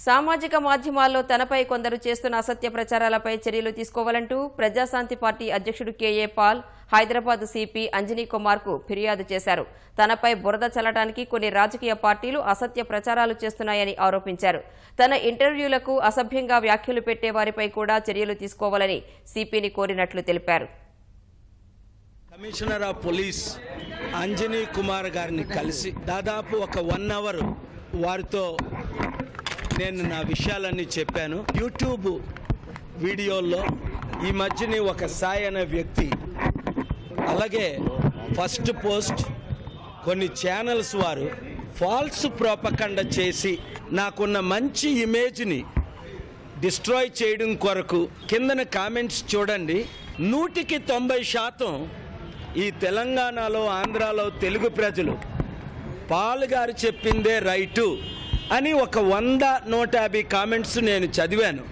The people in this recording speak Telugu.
సామాజిక మాధ్యమాల్లో తనపై కొందరు చేస్తున్న అసత్య ప్రచారాలపై చర్యలు తీసుకోవాలంటూ ప్రజాశాంతి పార్టీ అధ్యక్షుడు కేఏ పాల్ హైదరాబాద్ సిపి అంజనీ కుమార్కు ఫిర్యాదు చేశారు. తనపై బురద చల్లడానికి కొన్ని రాజకీయ పార్టీలు అసత్య ప్రచారాలు చేస్తున్నాయని ఆరోపించారు. తన ఇంటర్వ్యూలకు అసభ్యంగా వ్యాఖ్యలు పెట్టే వారిపై కూడా చర్యలు తీసుకోవాలని సిపిని కోరినట్లు తెలిపారు. Commissioner of police Anjani Kumar గారిని కలిసి దాదాపు ఒక 1 అవర్ వారితో నేను నా విషయాలన్నీ చెప్పాను. యూట్యూబ్ వీడియోల్లో ఈ మధ్యని ఒక సాయి అనే వ్యక్తి, అలాగే ఫస్ట్ పోస్ట్ కొన్ని ఛానల్స్ వారు ఫాల్స్ ప్రోపకండ చేసి నాకున్న మంచి ఇమేజ్ని డిస్ట్రాయ్ చేయడం కొరకు కిందన కామెంట్స్ చూడండి. 100% ఈ తెలంగాణలో ఆంధ్రాలో తెలుగు ప్రజలు పాల్ గారు చెప్పిందే రైటు అని ఒక 100-150 కామెంట్స్ నేను చదివాను.